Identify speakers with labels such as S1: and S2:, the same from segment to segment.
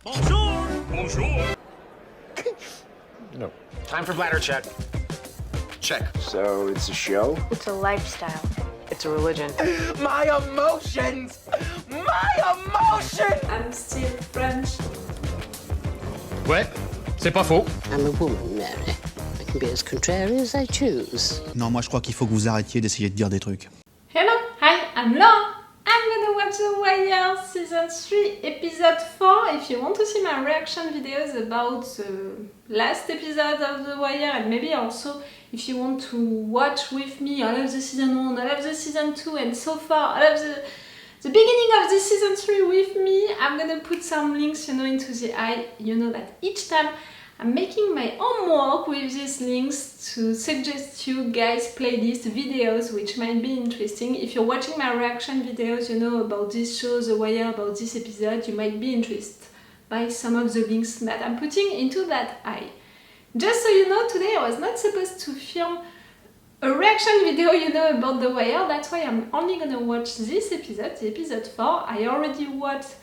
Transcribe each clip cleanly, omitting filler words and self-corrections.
S1: Bonjour! Bonjour!
S2: No.
S1: Time for bladder check. Check.
S3: So it's a show?
S4: It's a lifestyle.
S5: It's a religion.
S3: My emotions! My emotions!
S6: I'm still French.
S2: Ouais, c'est pas faux.
S7: I'm a woman, Mary. I can be as contrary as I choose.
S8: Non, moi je crois qu'il faut que vous arrêtiez d'essayer de dire des trucs.
S6: Hello, hi, I'm Laura. I'm gonna watch The Wire Season 3, Episode 4. If you want to see my reaction videos about the last episode of The Wire, and maybe also if you want to watch with me all of the Season 1, all of the Season 2, and so far all of the beginning of the Season 3 with me, I'm gonna put some links, into the eye. You know that each time I'm making my homework with these links to suggest you guys playlist videos which might be interesting. If you're watching my reaction videos, about this show, The Wire, about this episode, you might be interested by some of the links that I'm putting into that eye. Just so you know, today I was not supposed to film a reaction video, about The Wire. That's why I'm only gonna watch this episode, the episode 4. I already watched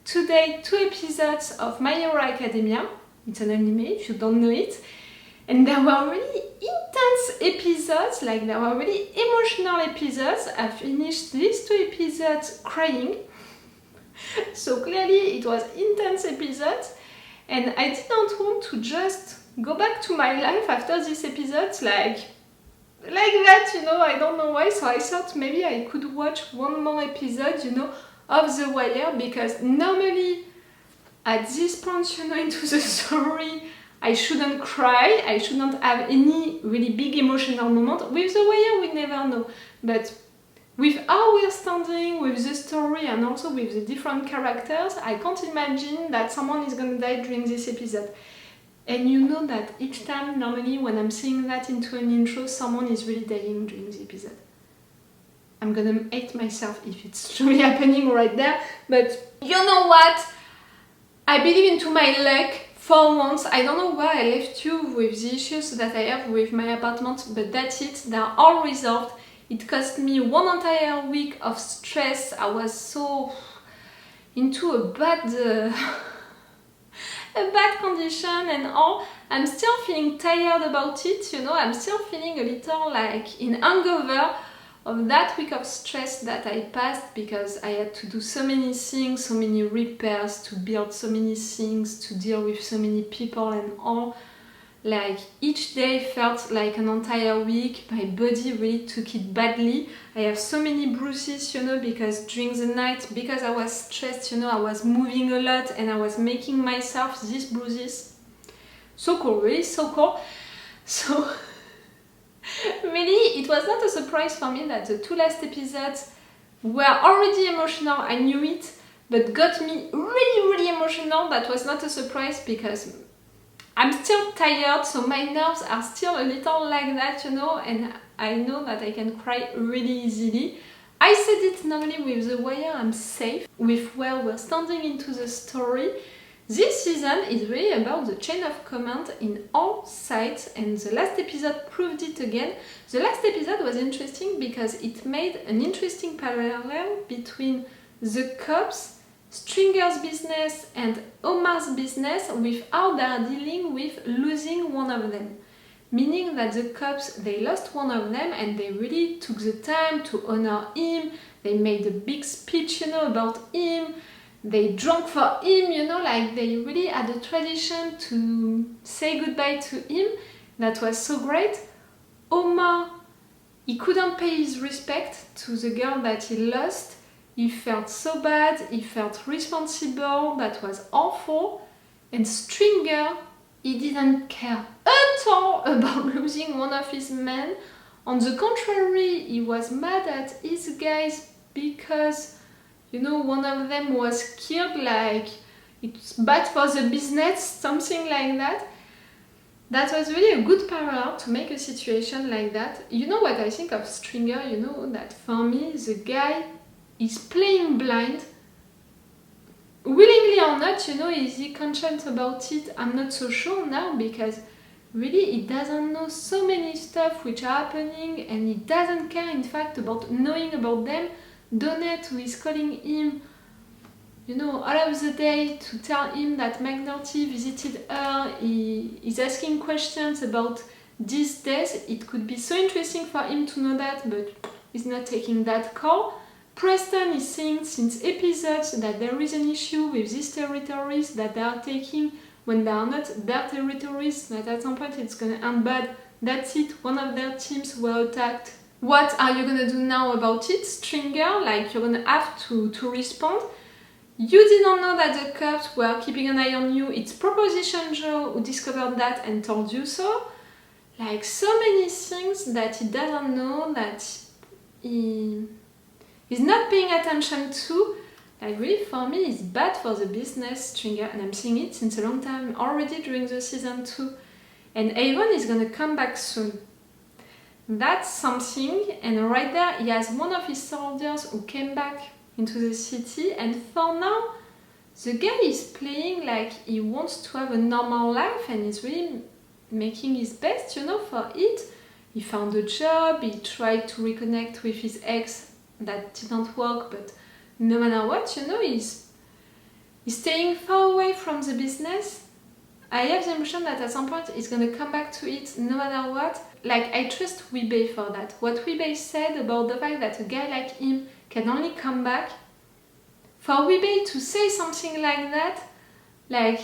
S6: today 2 episodes of My Hero Academia. It's an anime if you don't know it. And there were really intense episodes, like there were really emotional episodes. I finished these 2 episodes crying. So clearly it was intense episodes. And I didn't want to just go back to my life after these episodes like that, I don't know why. So I thought maybe I could watch one more episode, of The Wire, because normally at this point, into the story, I shouldn't cry, I shouldn't have any really big emotional moment. With The Wire, we never know. But with how we're standing, with the story, and also with the different characters, I can't imagine that someone is gonna die during this episode. And you know that each time, normally, when I'm saying that into an intro, someone is really dying during the episode. I'm gonna hate myself if it's truly happening right there, but you know what? I believe into my luck for once. I don't know why I left you with the issues that I have with my apartment, but that's it. They're all resolved. It cost me 1 entire week of stress. I was so into a bad condition and all. I'm still feeling tired about it, I'm still feeling a little like in hangover of that week of stress that I passed, because I had to do so many things, so many repairs, to build so many things, to deal with so many people and all. Like each day felt like an entire week. My body really took it badly. I have so many bruises, because during the night, because I was stressed, I was moving a lot and I was making myself these bruises. So cool, really so cool. So really, it was not a surprise for me that the 2 last episodes were already emotional. I knew it, but got me really, really emotional. That was not a surprise because I'm still tired, so my nerves are still a little like that, and I know that I can cry really easily. I said it normally with The Wire, I'm safe with where we're standing into the story. This season is really about the chain of command in all sides, and the last episode proved it again. The last episode was interesting because it made an interesting parallel between the cops, Stringer's business and Omar's business, with how they are dealing with losing one of them. Meaning that the cops, they lost one of them and they really took the time to honor him. They made a big speech, about him. They drank for him, like they really had a tradition to say goodbye to him. That was so great. Omar, he couldn't pay his respect to the girl that he lost. He felt so bad, he felt responsible, that was awful. And Stringer, he didn't care at all about losing one of his men. On the contrary, he was mad at his guys because one of them was killed, like it's bad for the business, something like that. That was really a good parallel to make a situation like that. You know what I think of Stringer, that for me, the guy is playing blind. Willingly or not, is he conscious about it? I'm not so sure now, because really he doesn't know so many stuff which are happening, and he doesn't care in fact about knowing about them. Donette, who is calling him you know, all of the day to tell him that McNulty visited her, he is asking questions about these days. It could be so interesting for him to know that, but he's not taking that call. Preston is saying since episodes that there is an issue with these territories that they are taking when they are not their territories, that at some point it's gonna end bad. That's it, one of their teams were attacked. What are you gonna do now about it, Stringer? Like, you're gonna have to respond. You didn't know that the cops were keeping an eye on you. It's Proposition Joe who discovered that and told you so. Like, so many things that he doesn't know, that he's not paying attention to. Like, really, for me, it's bad for the business, Stringer, and I'm seeing it since a long time, already during the season 2. And Avon is gonna come back soon. That's something, and right there, he has one of his soldiers who came back into the city, and for now, the guy is playing like he wants to have a normal life, and he's really making his best, you know, for it. He found a job, he tried to reconnect with his ex, that didn't work, but no matter what, you know, he's staying far away from the business. I have the impression that at some point he's gonna come back to it no matter what. Like, I trust Wee-Bey for that. What Wee-Bey said about the fact that a guy like him can only come back, for Wee-Bey to say something like that, like,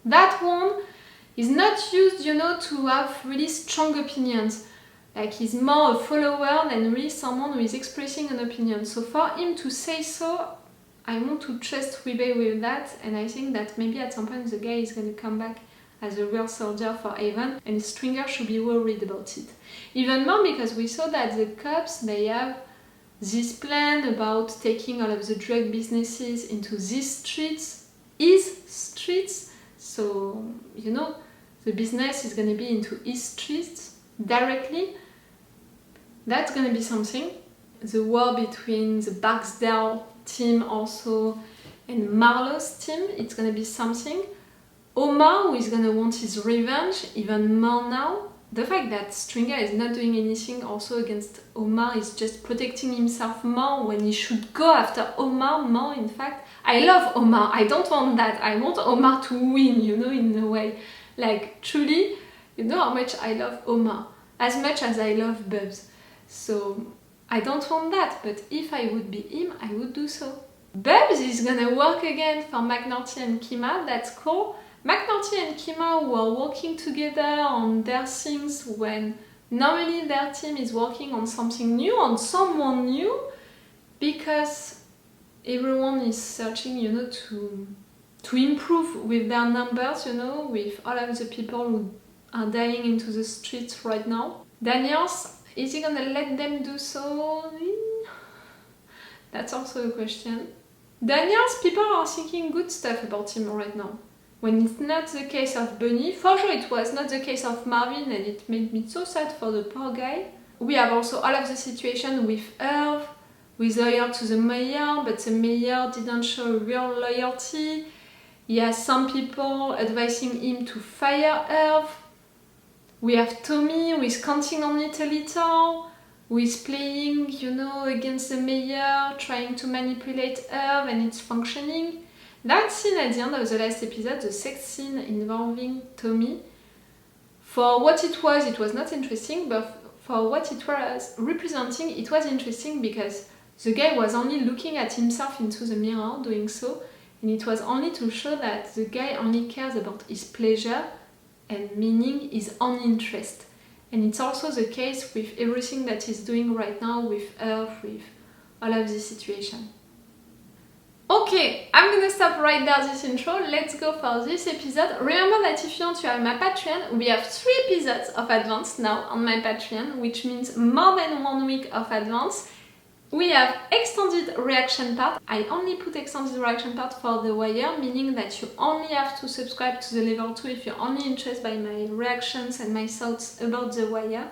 S6: that one is not used, you know, to have really strong opinions. Like, he's more a follower than really someone who is expressing an opinion. So for him to say so, I want to trust Wee-Bey with that, and I think that maybe at some point the guy is going to come back as a real soldier for Avon, and Stringer should be worried about it. Even more because we saw that the cops, they have this plan about taking all of the drug businesses into these streets, his streets, so, you know, the business is going to be into his streets directly. That's going to be something. The war between the Barksdale team also and Marlo's team, it's going to be something. Omar, who is going to want his revenge even more now. The fact that Stringer is not doing anything also against Omar is just protecting himself more when he should go after Omar more, in fact. I love Omar, I don't want that. I want Omar to win, you know, in a way. Like, truly, you know how much I love Omar, as much as I love Bubs. So, I don't want that, but if I would be him, I would do so. Bubs is gonna work again for McNulty and Kima, that's cool. McNulty and Kima were working together on their things when normally their team is working on something new, on someone new, because everyone is searching, you know, to improve with their numbers, you know, with all of the people who are dying into the streets right now. Daniels, is he gonna let them do so? That's also a question. Daniels, people are thinking good stuff about him right now. When it's not the case of Bunny, for sure it was not the case of Marvin, and it made me so sad for the poor guy. We have also all of the situation with Irv, who is loyal to the mayor, but the mayor didn't show real loyalty. He has some people advising him to fire Irv. We have Tommy, who is counting on it a little, who is playing, you know, against the mayor, trying to manipulate Irv, and it's functioning. That scene at the end of the last episode, the sex scene involving Tommy, for what it was not interesting, but for what it was representing, it was interesting because the guy was only looking at himself into the mirror doing so, and it was only to show that the guy only cares about his pleasure and meaning his own interest. And it's also the case with everything that he's doing right now with Earth, with all of this situation. Okay, I'm gonna stop right there this intro, let's go for this episode. Remember that if you want to have my Patreon, we have 3 episodes of advance now on my Patreon, which means more than 1 week of advance. We have extended reaction part. I only put extended reaction part for The Wire, meaning that you only have to subscribe to the level 2 if you're only interested by my reactions and my thoughts about The Wire.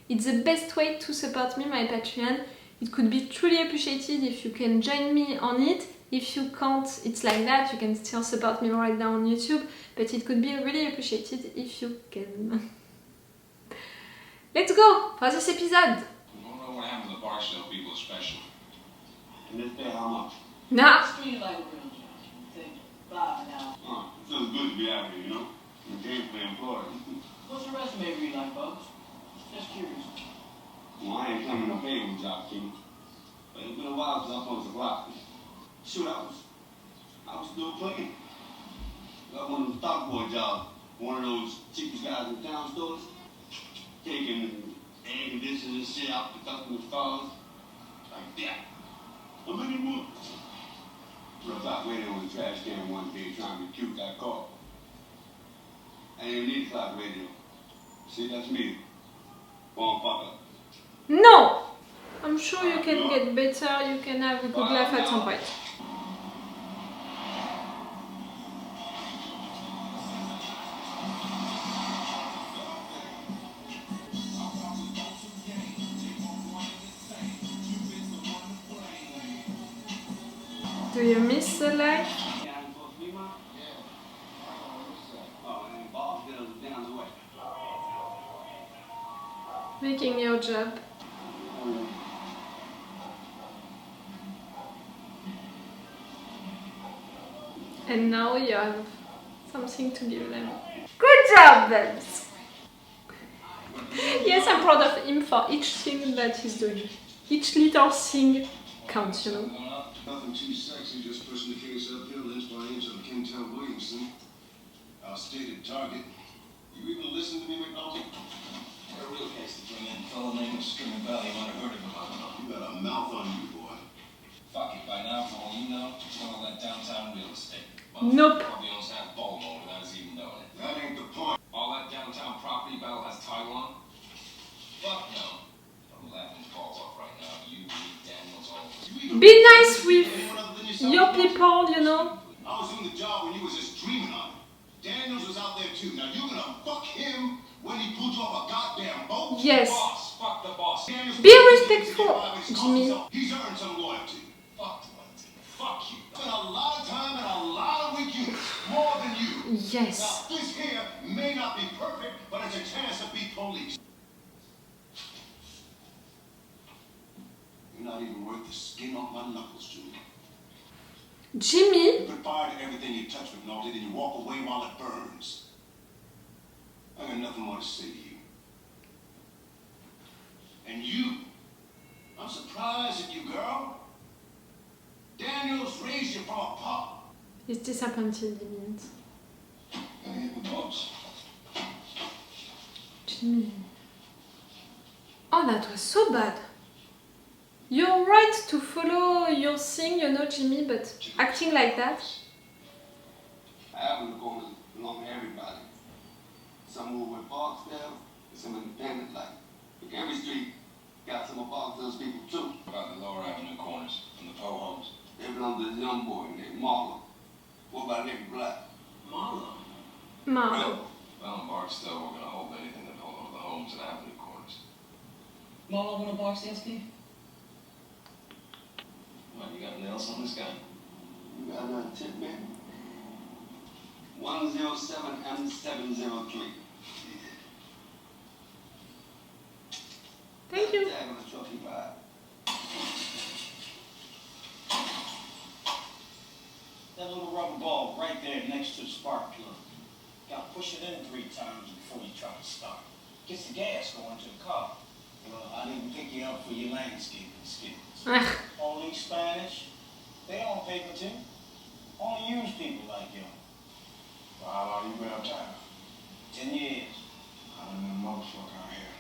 S6: It's the best way to support me, my Patreon. It could be truly appreciated if you can join me on it. If you can't, it's like that, you can still support me right now on YouTube, but it could be really appreciated if you can. Let's go for this episode!
S4: I don't know what happened to the Barksdale people especially.
S5: And if they how much?
S6: Nah.
S5: What do you like,
S4: It feels good to be out here, you know? You can't play employed.
S5: What's your resume read like, Bugs? Just curious.
S4: Well, I ain't coming to pay him job, King. But it's been a while since I posted a block. Shoot, I was still playing. Got one of those stock boy jobs. One of those cheapest guys in town stores. Taking air conditioning and shit out the customers' cars. Like that. How many more? Rubbed out radio on the trash can one day trying to be cute, got caught. I didn't need a clock radio. See, that's me. Born fucker.
S6: No! I'm sure you can get better, you can have a good laugh at some point. Do you miss the life?
S4: Oh, and Barksdale down the way.
S6: Making your job. And now you have something to give them. Good job, Babs! Yes, I'm proud of him for each thing that he's doing. Each little thing counts, you know.
S9: Nothing too sexy, just pushing the case uphill inch by inch on Kingtown Williamson. Our stated target. You even listen to me, McNulty?
S5: What a real case to bring in. A fellow named Screaming Valley, you might have heard of him.
S9: You got a mouth on you, boy.
S5: Fuck it, by now, for all you know, it's one of that downtown real estate.
S6: Nope.
S5: Probably owns half Baltimore without us even knowing it.
S9: That ain't the point.
S5: All that downtown property battle has Taiwan? Fuck no. I'm laughing balls off right now. You, me, Daniels, all of us.
S6: Be nice with your people, you know.
S9: I was doing the job when you was just dreaming on it. Daniels was out there too. Now you're gonna fuck him when he pulled you off a goddamn boat?
S6: Yes.
S5: Boss, fuck the boss.
S9: Daniels
S6: Be respectful, Jimmy.
S9: He's earned some loyalty.
S5: Fuck loyalty. Fuck you.
S9: Spent a lot of time and a lot of weekends, more than you.
S6: Yes.
S9: Now this here may not be perfect, but it's a chance to beat police. You're not even worth the skin off my knuckles, Junior.
S6: Jimmy?
S9: You put fire to everything you touch, McNulty, then you walk away while it burns. I got nothing more to say to you. And you, I'm surprised at you, girl. Daniels raised you from a pup.
S6: He's disappointed, he means.
S9: Gotta hit the boats.
S6: Jimmy. Oh, that was so bad. You're right to follow your thing, you know, Jimmy, but acting like that.
S4: I happen to go along to everybody. Some move with Barksdale, and some independent like. McHenry Street got some of Barksdale's people too.
S5: About the lower avenue corners from the po-homes.
S4: They belong to this young boy named Marlo. What about nigga Black?
S5: Marlo.
S6: Marlo.
S5: Well, in Barksdale, we're gonna hold anything that hold over the homes and avenue corners.
S10: Marlo, one of Barksdale's game?
S5: What, you got nails on this guy?
S4: You got another tip, man? 107M703.
S6: Thank you.
S4: Tag on the trophy ride.
S10: That little rubber ball right there next to the spark plug. Gotta push it in 3 times before you try to start. Gets the gas going to the car. Well, I didn't pick you up for your landscaping skills. Only Spanish. They don't pay for tin. Only use people like you.
S9: Well, how long you been uptown?
S10: 10 years.
S9: I done been a motherfucker out here.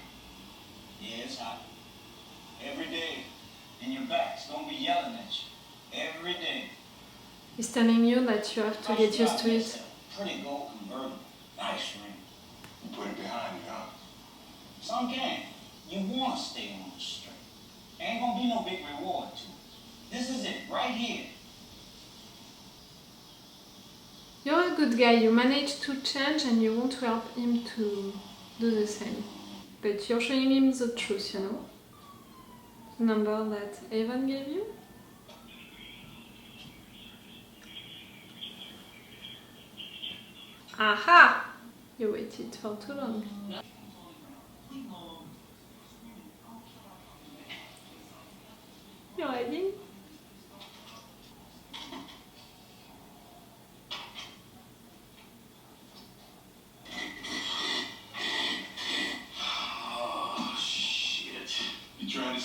S10: Yeah, it's hot. Every day. And your back's gonna be yelling at you. Every day.
S6: He's telling you that you have to get used to it.
S10: Pretty gold convertible. Nice ring.
S9: You put it behind you, huh?
S10: Some can. You wanna stay on the straight. Ain't gonna be no big reward to it. This is it, right here.
S6: You're a good guy, you manage to change and you want to help him to do the same. But you're showing him the truth, you know? The number that Avon gave you? Aha! You waited for too long. You ready?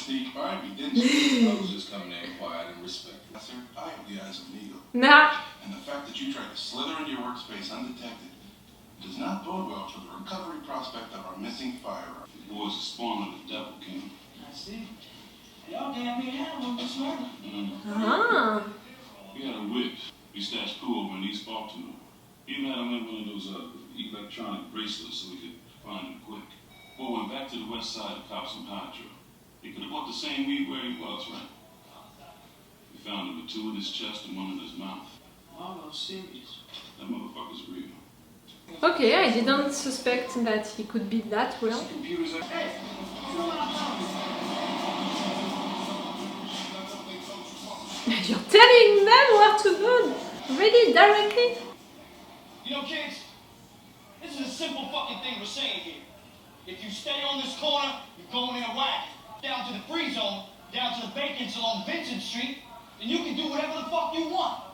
S9: Mystique. All right, you didn't see. I was just coming in quiet and respectful. Sir, I have the eyes of an eagle.
S6: Nah.
S9: And the fact that you tried to slither into your workspace undetected does not bode well for the recovery prospect of our missing firearm. The boy's a spawn of the devil, King.
S10: I see. Y'all damn near had one this morning.
S6: Ah.
S9: We had a whip. We stashed poo over in East Baltimore. Even had him in one of those electronic bracelets so we could find him quick. Boy went back to the west side of Cops and Hydro. He could have bought the same weed where he was, right? We found him with 2 in his chest and 1 in his mouth.
S10: Marlo, serious.
S9: That motherfucker's real.
S6: Okay, I didn't suspect that he could be that real.
S9: Computers are...
S6: You're telling them where to go really directly?
S10: You know, kids, this is a simple fucking thing we're saying here. If you stay on this corner, you're going in a wagon. Down to the free zone, down to the vacants along Vincent Street, and you can do whatever the fuck you want.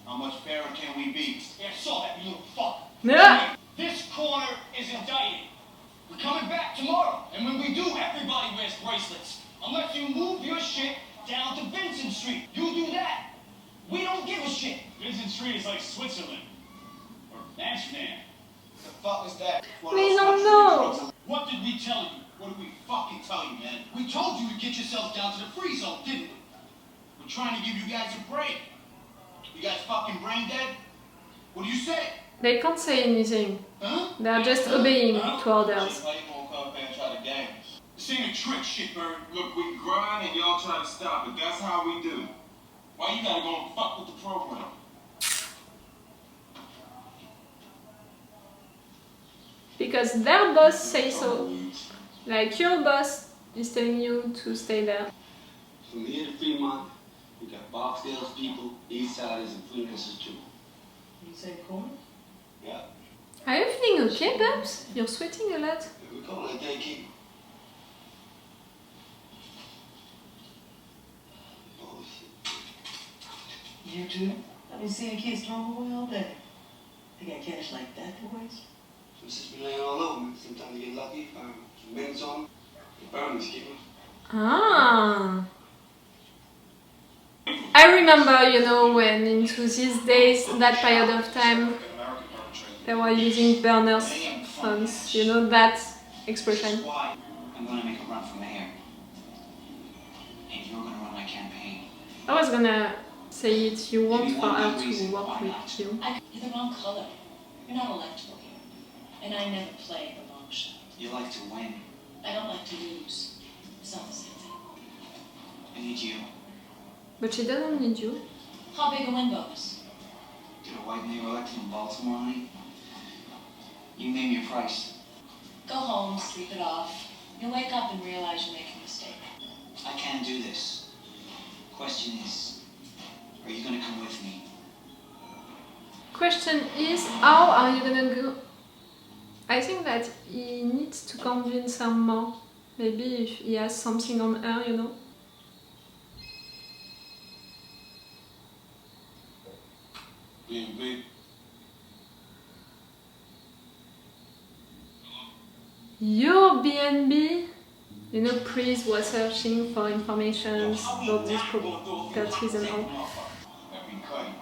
S4: How much fairer can we be?
S10: Yeah, I saw that, you little fuck.
S6: Yeah.
S10: This corner is indicted. We're coming back tomorrow, and when we do, everybody wears bracelets. Unless you move your shit down to Vincent Street. You do that. We don't give a shit.
S5: Vincent Street is like Switzerland. Or Amsterdam.
S10: The fuck is that?
S6: We don't know.
S10: What did we tell you? What did we fucking tell you, man? We told you to get yourselves down to the free zone, didn't we? We're trying to give you guys a break. You guys fucking brain dead? What do you say?
S6: They can't say anything.
S10: Huh?
S6: They're just obeying to orders.
S10: Why you won't come up and try to game?
S9: This ain't a trick, shitbird. Look, we grind and y'all try to stop it. That's how we do. Why you gotta go and fuck with the program?
S6: Because their boss say so. Like your boss is telling you to stay there.
S4: From here to Fremont, we got Barksdale's people, East Siders, and Fleetness's too.
S10: You say corner?
S4: Yeah.
S6: Are you feeling okay, Babs? You're sweating a lot.
S4: We're calling it day keep. Oh, shit.
S10: You too? I've been seeing kids thrown away all day. They got cash like that to waste?
S4: It's just been laying all over me. Sometimes you get lucky, find some minutes on them. The burners keep them.
S6: Ah. I remember, you know, when into these days, that period of time, they were using burners phones, you know, that expression.
S10: Why? I'm gonna make a run for mayor. And you're gonna run my campaign.
S6: I was gonna say it, you want for her to work with you.
S11: You're the wrong color. You're not electable here. And I never play the long shot.
S10: You like to win.
S11: I don't like to lose. It's not the same thing.
S10: I need you.
S6: But she doesn't need you.
S11: How big a win bonus?
S10: Get a white mayor elected in Baltimore, honey. You name your price.
S11: Go home, sleep it off. You'll wake up and realize you're making a mistake.
S10: I can do this. Question is, are you gonna come with me?
S6: Question is, how are you gonna go? I think that he needs to convince her more. Maybe if he has something on her, you know.
S9: B&B.
S6: Your BNB? You know, Priest was searching for information about these properties and all.
S9: That be Cutty.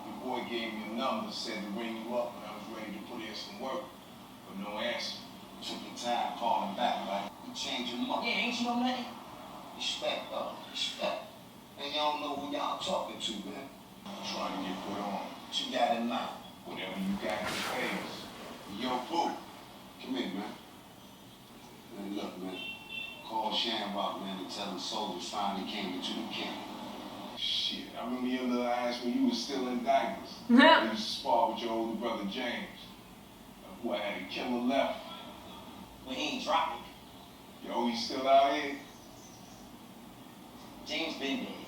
S9: Your boy gave me a number, said to ring you up when I was ready to put in some work. But no answer. Took the time calling back like you change your mind.
S10: Yeah, ain't you know that?
S4: Respect, brother. Respect. And y'all know who y'all talking to, man.
S9: Trying to get put on.
S4: What you got in mind?
S9: Whatever you got in your hands. Yo, Pooh. Come in, man.
S4: Man, look, man. Call Shamrock, man, to tell him soldiers finally came into the camp.
S9: Shit, I remember your little ass when you was still in diapers.
S6: Yeah.
S9: You used to spar with your older brother James. Who I had a killer left.
S10: We ain't dropping.
S9: Yo, he's still out here?
S10: James been dead.